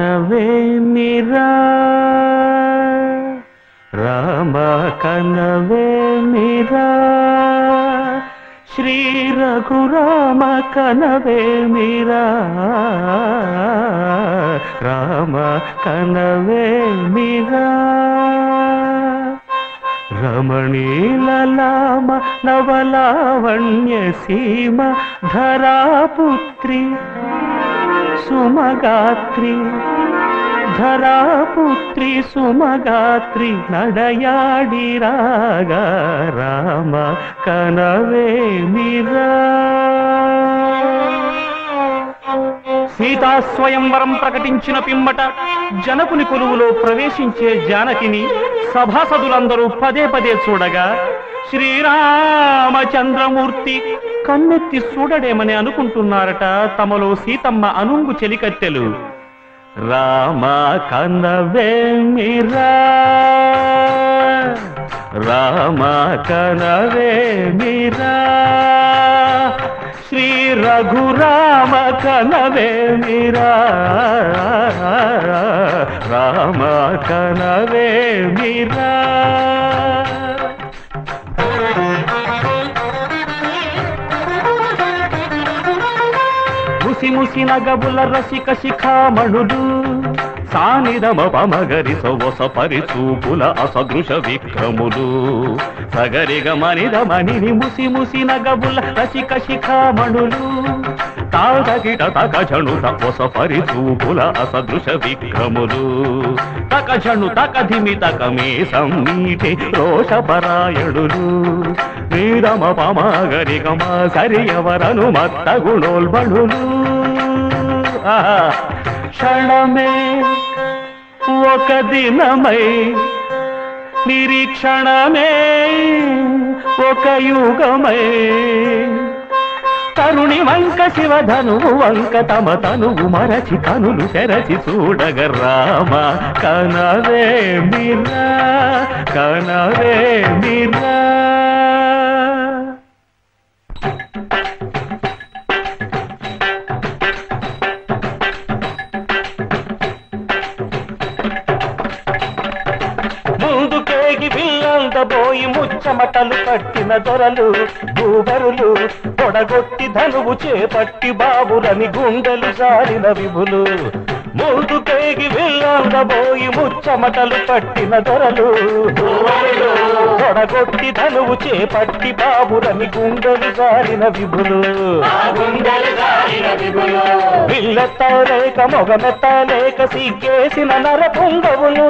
కనవేమిరా రామ కనవేమిరా శ్రీ రఘురామ కనవేమిరా రామ కనవేమిరా రమణీలలామ నవలావణ్య సీమ ధరాపుత్రి సుమగాత్రి ధరాపుత్రి సుమగాత్రి నడయాడి రాగా రామ కనవేమిరా సీతాస్వయంవరం ప్రకటించిన పిమ్మట జనకుని కొలువులో ప్రవేశించే జానకిని సభాసదులందరూ పదే పదే చూడగా శ్రీరామచంద్రమూర్తి కన్నెత్తి చూడడేమని అనుకుంటున్నారట తమలో సీతమ్మ అనుంగు చెలికత్తెలు. రామ కనవేమిరా రామ కనవేమిరా శ్రీ రఘురామ కనవేమిరా రామ కనవేమిరా ముసి ముసి నగబుల రసిక శిఖామణులు సానిదమ పమగరి సొవస పరిచూపుల అసదృశ విక్రములు సగరిగ మనిదమణిని ముసి ముసి నగబుల రసిక శిఖామణులు తాదగిట తకజణు తపస పరిచూపుల అసదృశ విక్రములు తకజణు తకధిమి తకమే సమ్మీటి రోషపరాయణులు నీరమ పమగరిగమ సరియవరను మత్త గుణోల్బణులు క్షణమే ఒక దినమై నిరీక్షణమే ఒక యుగమై తరుణి వంక శివధనువు వంక తమ తనువు మరచి కనులు తెరచి చూడగ రామ కనవేమిరా కనవేమిరా పోయి ముచ్చమటలు కట్టిన దొరలు భూబరులు పొడగొట్టి ధనువు చేపట్టి బాబురని గుండెలు జారిన విభులు ముందుకేగి వెళ్ళబోయి ముచ్చమటలు కట్టిన దొరలు పొడగొట్టి ధనువు చేపట్టి బాబురని గుండెలు జారిన విభులు పిల్లెత్తలేక మొగమెత్తలేక సిగ్గేసిన నర పొంగవులు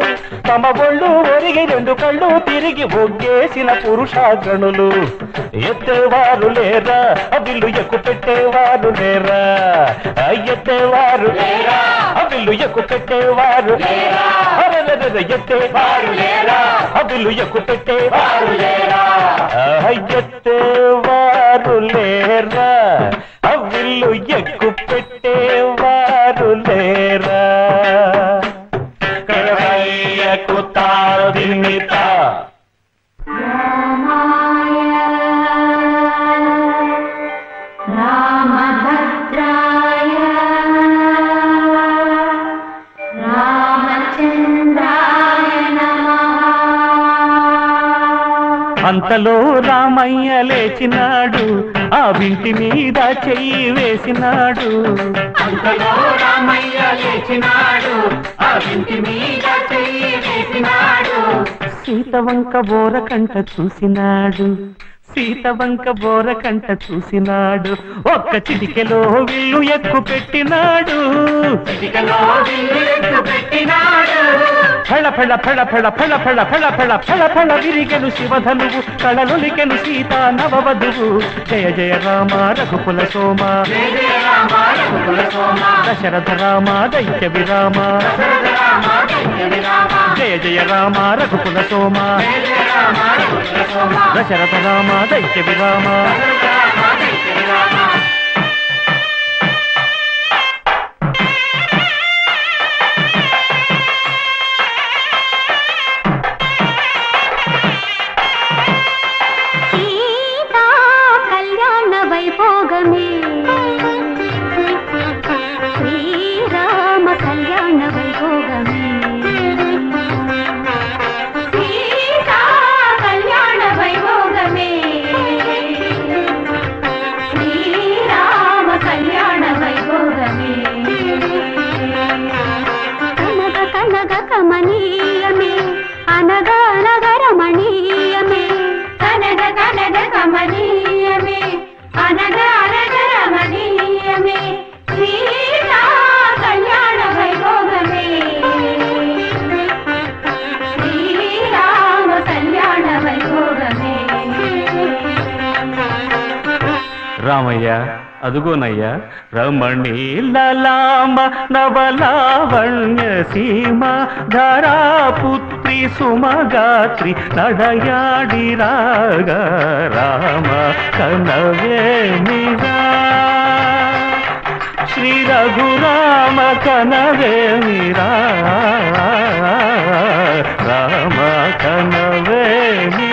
తమ ఒళ్ళు ఒరిగి రెండు కళ్ళు తిరిగి ఒగ్గేసిన పురుషాగణులు ఎత్తేవారు లేరా అవిల్లు ఎక్కు పెట్టేవారు లేరా ఎత్తేవారు లేరా అవిల్లు ఎక్కు పెట్టేవారు లేరా ఎత్తేవారు లేరా అవిల్లు ఎక్కు పెట్టేవారు లేరా ఎత్తేవారు లేరా అవిల్లు ఎక్కు పెట్టేవారు లేరా కరవయ్యకు తాదిమిత అంతలో రామయ్య లేచినాడు ఆ వింటి మీద చెయ్యి వేసినాడు అంతలో రామయ్య లేచినాడు ఆ వింటి మీద చెయ్యి వేసినాడు సీతవంక బోరకంట చూసినాడు సీతవంక బోరకంట చూసినాడు ఒక్క చిటికెలో విల్లు ఎక్కు పెట్టినాడు చిటికెలో విల్లు ఎక్కు పెట్టినాడు ఫళ ఫళ ఫళ ఫళ ఫళ ఫళ ఫళ ఫళ ఫళ ఫళ విరిగెను శివధనువు కళలులికెను సీతా నవవధువు జయ జయ రామ రఘుకుల సోమ దశరథ రామ దైత్య విరామ జయ జయ రామ రఘుకుల సోమ దశరథ రామ దైత్య విరామ శ్రీరామ కళ్యాణ కమనీయమే అనగా అనగా రమణీయమే కనగ కనగ కమనీయమే అనగా అనగా రమణీయమే సీతా కళ్యాణ వైభోగమే శ్రీరామ కళ్యాణ వైభోగమే. రామయ్య అదుగోనయ్యా రమణీలాంబ నవలావణ్య సీమ ధరాపుత్రి సుమగాత్రి నడయాడి రాగా రామ కనవేమిరా శ్రీ రఘురామ కనవేమిరా రామ కనవేమి